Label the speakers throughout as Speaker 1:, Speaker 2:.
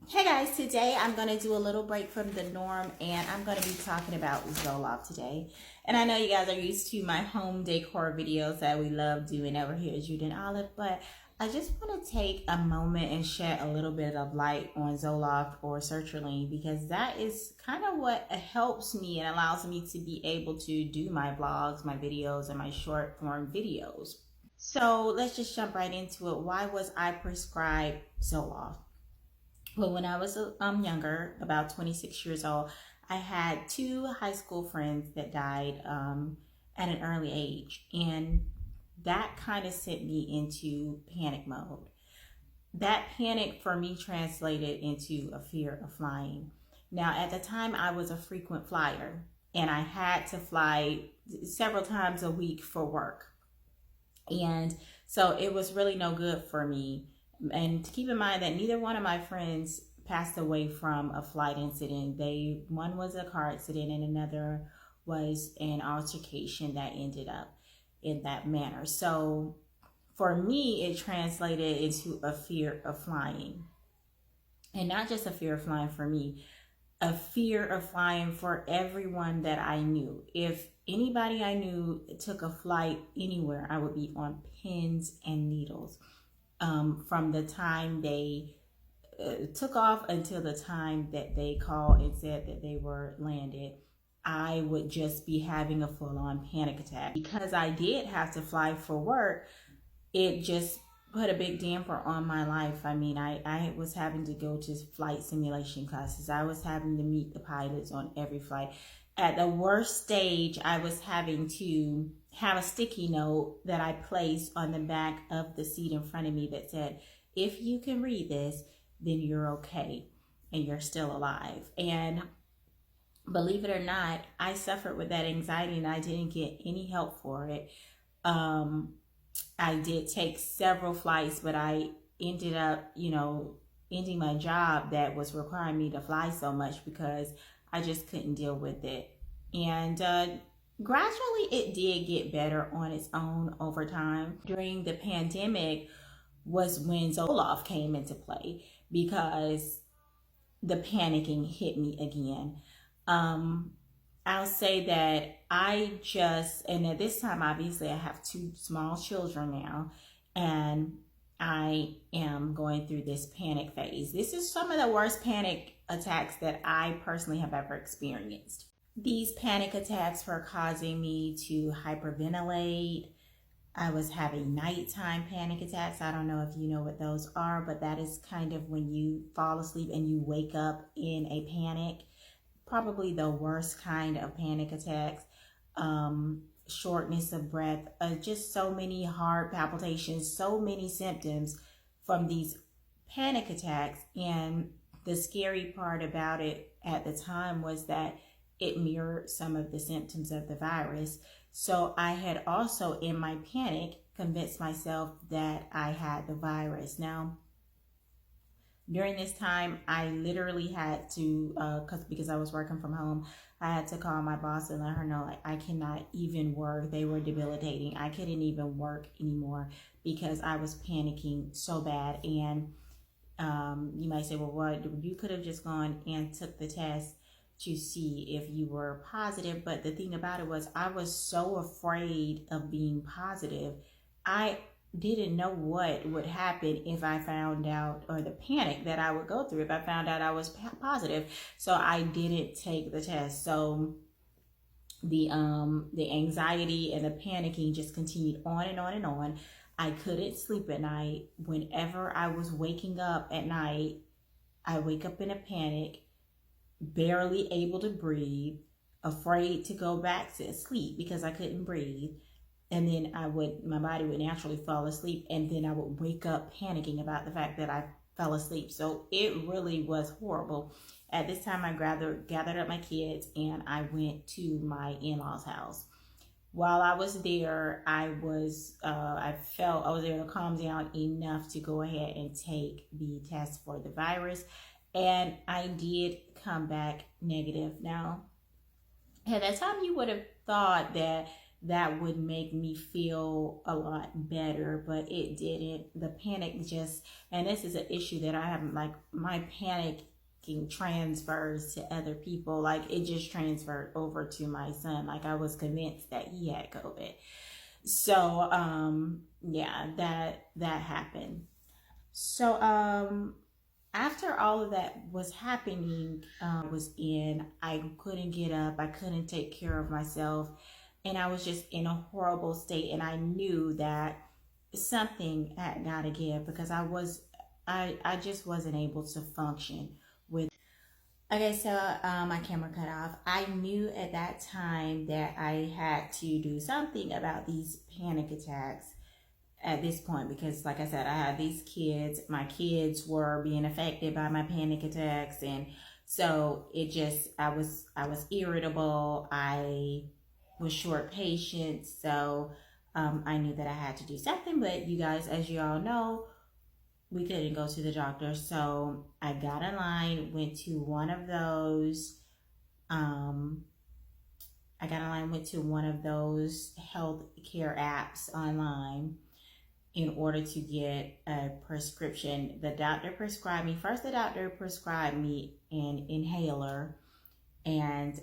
Speaker 1: Hey guys, today I'm going to do a little break from the norm and I'm going to be talking about Zoloft today. And I know you guys are used to my home decor videos that we love doing over here at Jude and Olive, but I just want to take a moment and shed a little bit of light on Zoloft or Sertraline because that is kind of what helps me and allows me to be able to do my vlogs, my videos, and my short form videos. So let's just jump right into it. Why was I prescribed Zoloft? Well, when I was younger, about 26 years old, I had two high school friends that died at an early age. And that kind of sent me into panic mode. That panic for me translated into a fear of flying. Now, at the time, I was a frequent flyer and I had to fly several times a week for work. And so it was really no good for me. And to keep in mind that neither one of my friends passed away from a flight incident. One was a car accident and another was an altercation that ended up in that manner. So for me, it translated into a fear of flying. And not just a fear of flying for me, a fear of flying for everyone that I knew. If anybody I knew took a flight anywhere, I would be on pins and needles. From the time they took off until the time that they called and said that they were landed, I would just be having a full-on panic attack. Because I did have to fly for work, it just put a big damper on my life. I mean, I was having to go to flight simulation classes. I was having to meet the pilots on every flight. At the worst stage, I was having to have a sticky note that I placed on the back of the seat in front of me that said, if you can read this, then you're okay and you're still alive. And believe it or not, I suffered with that anxiety and I didn't get any help for it. I did take several flights, but I ended up, ending my job that was requiring me to fly so much because I just couldn't deal with it. And gradually it did get better on its own over time. During the pandemic was when Zoloft came into play because the panicking hit me again. I'll say that and at this time, obviously, I have two small children now, and I am going through this panic phase. This is some of the worst panic attacks that I personally have ever experienced. These panic attacks were causing me to hyperventilate. I was having nighttime panic attacks. I don't know if you know what those are, but that is kind of when you fall asleep and you wake up in a panic. Probably the worst kind of panic attacks. Shortness of breath, just so many heart palpitations, so many symptoms from these panic attacks. And the scary part about it at the time was that it mirrored some of the symptoms of the virus. So I had also, in my panic, convinced myself that I had the virus. Now, during this time, I literally had to, because I was working from home, I had to call my boss and let her know, like, I cannot even work. They were debilitating. I couldn't even work anymore because I was panicking so bad. And you might say, well, what? You could have just gone and took the test to see if you were positive. But the thing about it was I was so afraid of being positive. I didn't know what would happen if I found out, or the panic that I would go through if I found out I was positive. So I didn't take the test. So the anxiety and the panicking just continued on and on and on. I couldn't sleep at night. Whenever I was waking up at night, I wake up in a panic, barely able to breathe, afraid to go back to sleep because I couldn't breathe. And then my body would naturally fall asleep, and then I would wake up panicking about the fact that I fell asleep. So it really was horrible. At this time, I gathered up my kids and I went to my in-laws' house. While I was there, I felt I was able to calm down enough to go ahead and take the test for the virus, and I did come back negative. Now, at that time, you would have thought that that would make me feel a lot better, but it didn't. The panic just, and this is an issue that I have, like my panicking transfers to other people. Like it just transferred over to my son. Like I was convinced that he had COVID. So yeah, that happened. So after all of that was happening, I couldn't get up, I couldn't take care of myself, and I was just in a horrible state. And I knew that something had got to give, because I just wasn't able to function with. Okay, so my camera cut off. I knew at that time that I had to do something about these panic attacks at this point, because like I said, I had these kids. My kids were being affected by my panic attacks, and so it just, I was irritable. I was short patience. So I knew that I had to do something. But you guys, as you all know, we couldn't go to the doctor. So I got online, went to one of those health care apps online in order to get a prescription. The doctor prescribed me an inhaler, and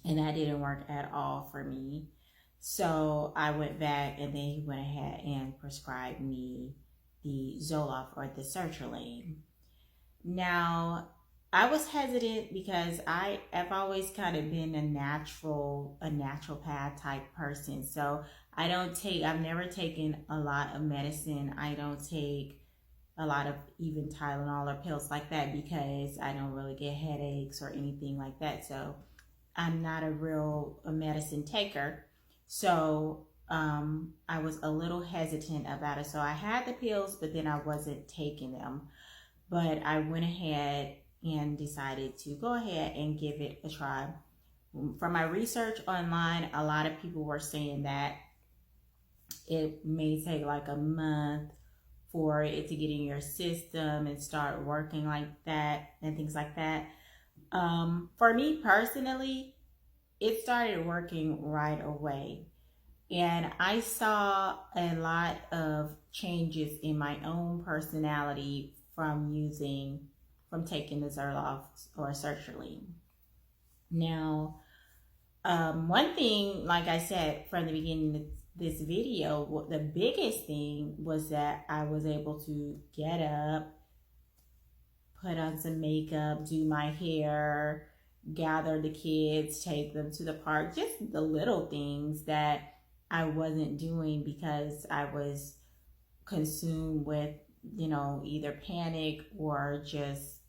Speaker 1: that didn't work at all for me. So I went back, and then he went ahead and prescribed me the Zoloft, or the Sertraline. Now, I was hesitant because I've always kind of been a naturopath type person. So I've never taken a lot of medicine. I don't take a lot of even Tylenol or pills like that, because I don't really get headaches or anything like that. So I'm not a real medicine taker. So I was a little hesitant about it. So I had the pills, but then I wasn't taking them. But I went ahead and decided to go ahead and give it a try. From my research online, a lot of people were saying that it may take like a month for it to get in your system and start working like that and things like that. For me personally, it started working right away. And I saw a lot of changes in my own personality from taking the Zoloft or Sertraline. Now, one thing, like I said from the beginning of this video, the biggest thing was that I was able to get up, put on some makeup, do my hair, gather the kids, take them to the park, just the little things that I wasn't doing because I was consumed with, either panic or just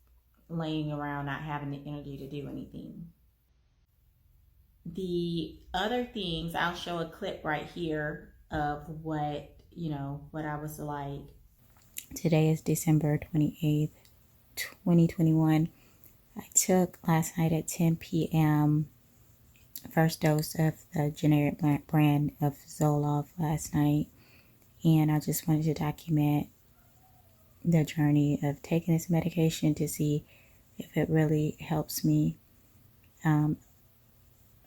Speaker 1: laying around not having the energy to do anything. The other things, I'll show a clip right here of what I was like. Today is December 28th, 2021. I took last night at 10 p.m. first dose of the generic brand of Zoloft last night, and I just wanted to document the journey of taking this medication to see if it really helps me. I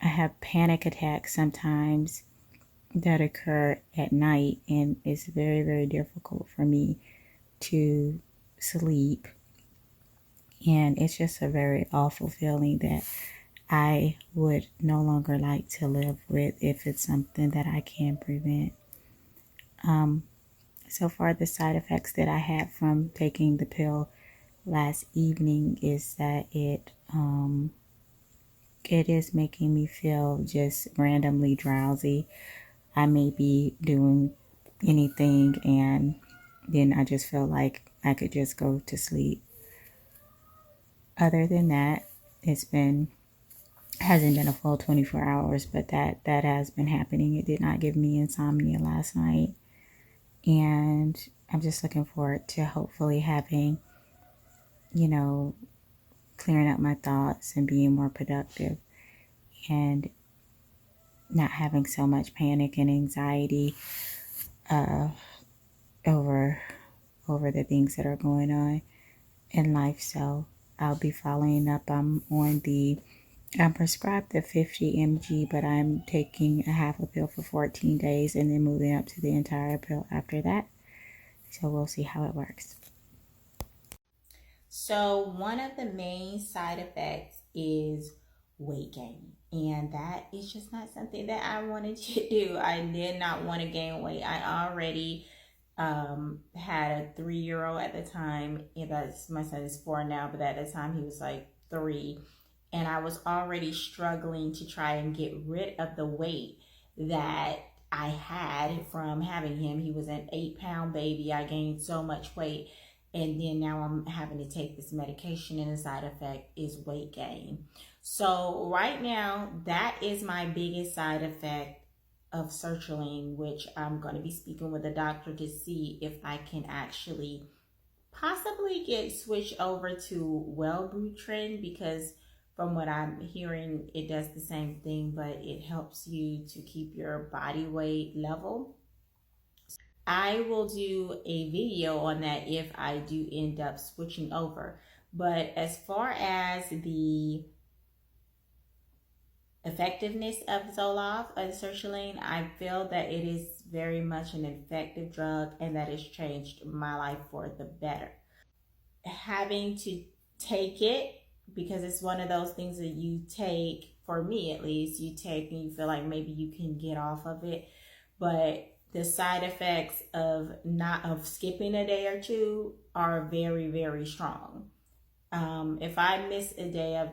Speaker 1: have panic attacks sometimes that occur at night, and it's very, very difficult for me to sleep. And it's just a very awful feeling that I would no longer like to live with if it's something that I can prevent. So far, the side effects that I had from taking the pill last evening is that it is making me feel just randomly drowsy. I may be doing anything, and then I just feel like I could just go to sleep. Other than that, hasn't been a full 24 hours, but that has been happening. It did not give me insomnia last night. And I'm just looking forward to hopefully having, clearing up my thoughts and being more productive and not having so much panic and anxiety over the things that are going on in life. So I'll be following up on the I'm prescribed the 50 mg, but I'm taking a half a pill for 14 days and then moving up to the entire pill after that. So we'll see how it works. So one of the main side effects is weight gain. And that is just not something that I wanted to do. I did not want to gain weight. I already had a 3-year-old at the time. And that's, my son is 4 now, but at the time he was like 3. And I was already struggling to try and get rid of the weight that I had from having him. He was an 8-pound baby. I gained so much weight. And then now I'm having to take this medication, and the side effect is weight gain. So right now, that is my biggest side effect of sertraline, which I'm going to be speaking with a doctor to see if I can actually possibly get switched over to Wellbutrin, because from what I'm hearing, it does the same thing, but it helps you to keep your body weight level. I will do a video on that if I do end up switching over. But as far as the effectiveness of Zoloft, of sertraline, I feel that it is very much an effective drug and that it's changed my life for the better. Having to take it, because it's one of those things that you take, for me at least, you take and you feel like maybe you can get off of it, but the side effects of skipping a day or two are very, very strong. If I miss a day of,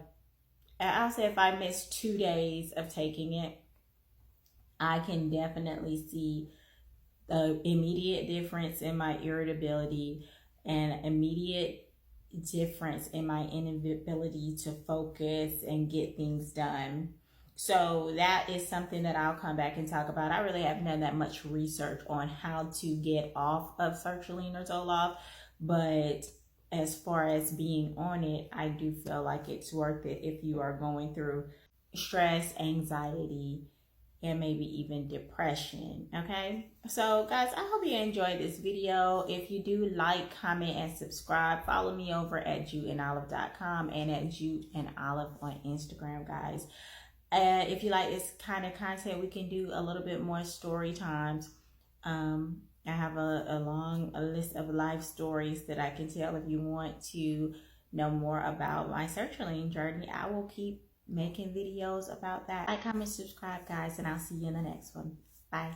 Speaker 1: I'll say if I miss 2 days of taking it, I can definitely see the immediate difference in my irritability and immediate difference in my inability to focus and get things done. So that is something that I'll come back and talk about. I really haven't done that much research on how to get off of sertraline or Zoloft, but as far as being on it, I do feel like it's worth it if you are going through stress, anxiety, and maybe even depression. Okay, so guys, I hope you enjoyed this video. If you do, like, comment, and subscribe. Follow me over at judeandolive.com and at Jude and Olive on Instagram, guys. If you like this kind of content, we can do a little bit more story times. I have a long list of life stories that I can tell. If you want to know more about my sertraline journey, I will keep making videos about that. Like, comment, subscribe, guys, and I'll see you in the next one. Bye.